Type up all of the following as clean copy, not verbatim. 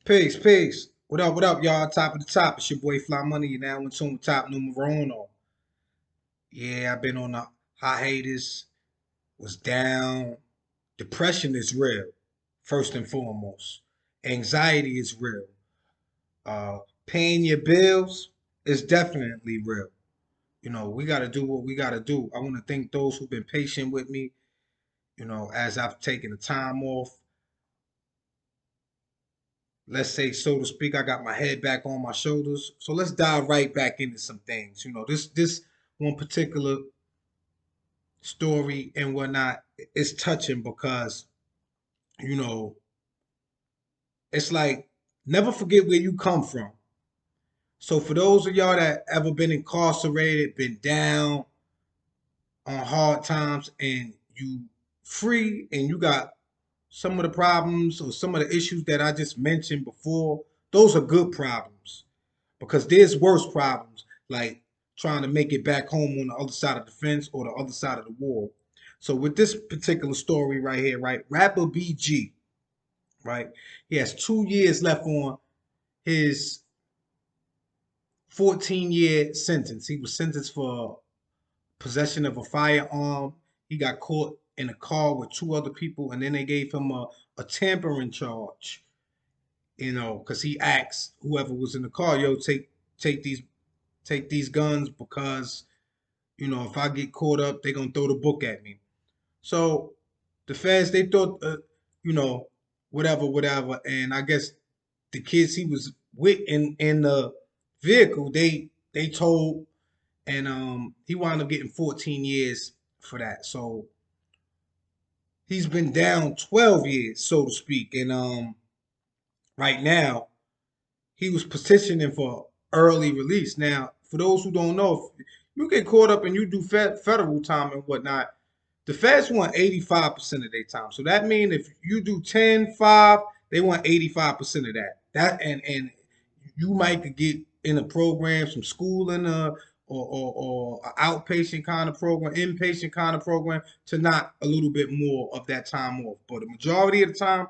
Peace, peace. What up, y'all? Top of the top. It's your boy Fly Money. You now in tune with top numero uno. Yeah, I've been on a hiatus, was down. Depression is real, first and foremost. Anxiety is real. Paying your bills is definitely real. We got to do what we got to do. I want to thank those who've been patient with me, as I've taken the time off. Let's say, so to speak, I got my head back on my shoulders. So let's dive right back into some things. This one particular story and whatnot is touching because, you know, it's like never forget where you come from. So for those of y'all that ever been incarcerated, been down on hard times, and you free and you got some of the problems or some of the issues that I just mentioned before, those are good problems. Because there's worse problems, like trying to make it back home on the other side of the fence or the other side of the wall. So with this particular story right here, right, rapper BG, right, he has 2 years left on his 14-year sentence. He was sentenced for possession of a firearm. He got caught in a car with two other people, and then they gave him a tampering charge. Because he asked whoever was in the car, "Yo, take these guns because if I get caught up, they're gonna throw the book at me." So the feds they thought, you know, whatever, and I guess the kids he was with in the vehicle they told, and he wound up getting 14 years for that. So he's been down 12 years, so to speak, and right now he was petitioning for early release. Now, for those who don't know, if you get caught up and you do federal time and whatnot, the feds want 85% of their time. So that means if you do 10-5, they want 85% of that. And you might get in a program, some schooling, or an outpatient kind of program, inpatient kind of program, to knock a little bit more of that time off. But the majority of the time,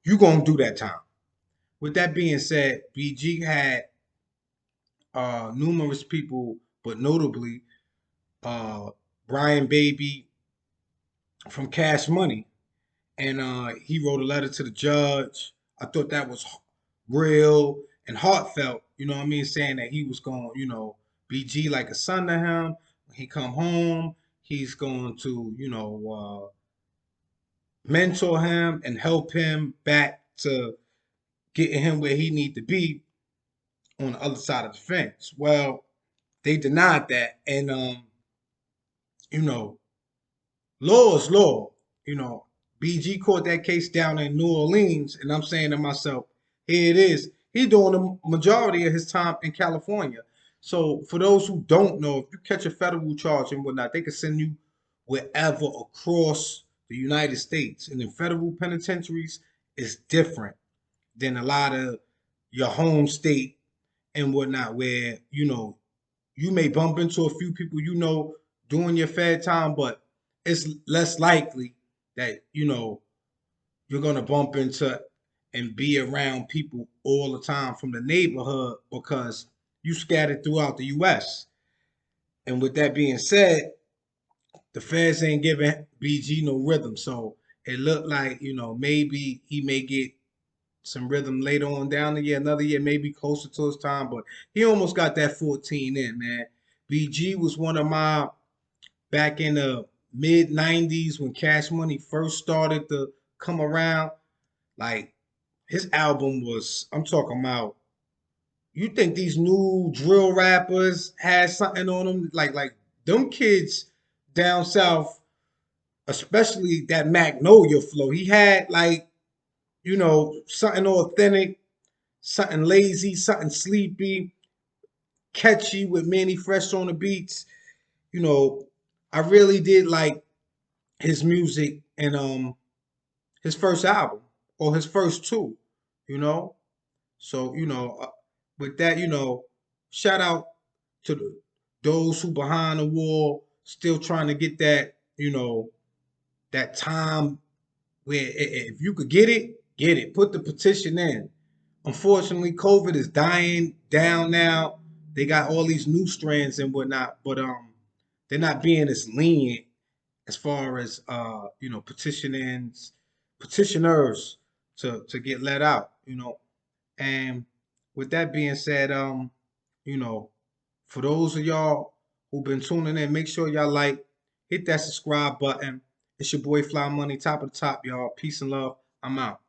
you're going to do that time. With that being said, BG had numerous people, but notably Brian Baby from Cash Money, and he wrote a letter to the judge. I thought that was real and heartfelt. You know what I mean, saying that he was going, BG like a son to him. When he come home, he's going to, mentor him and help him back to getting him where he need to be on the other side of the fence. Well, they denied that, and you know, law is law. You know, BG caught that case down in New Orleans, and I'm saying to myself, here it is. He doing the majority of his time in California. So for those who don't know, if you catch a federal charge and whatnot, they can send you wherever across the United States. And in federal penitentiaries, it's different than a lot of your home state and whatnot, where you may bump into a few people doing your fed time, but it's less likely that you're gonna bump into and be around people all the time from the neighborhood because you scattered throughout the U.S. And with that being said, the feds ain't giving BG no rhythm, so it looked like maybe he may get some rhythm later on down the year, another year, maybe closer to his time, but he almost got that 14 in, man. BG was one of my, back in the mid 90s when Cash Money first started to come around, like his album was, I'm talking about, you think these new drill rappers had something on them? Like them kids down south, especially that Magnolia flow. He had like, something authentic, something lazy, something sleepy, catchy with Manny Fresh on the beats. You know, I really did like his music and his first album or his first two, you know. So with that, shout out to those who behind the wall still trying to get that, that time where if you could get it, get it. Put the petition in. Unfortunately, COVID is dying down now. They got all these new strands and whatnot, but they're not being as lenient as far as petitioners to get let out. And with that being said, you know, for those of y'all who've been tuning in, make sure y'all hit that subscribe button. It's your boy Fly Money, top of the top, y'all. Peace and love. I'm out.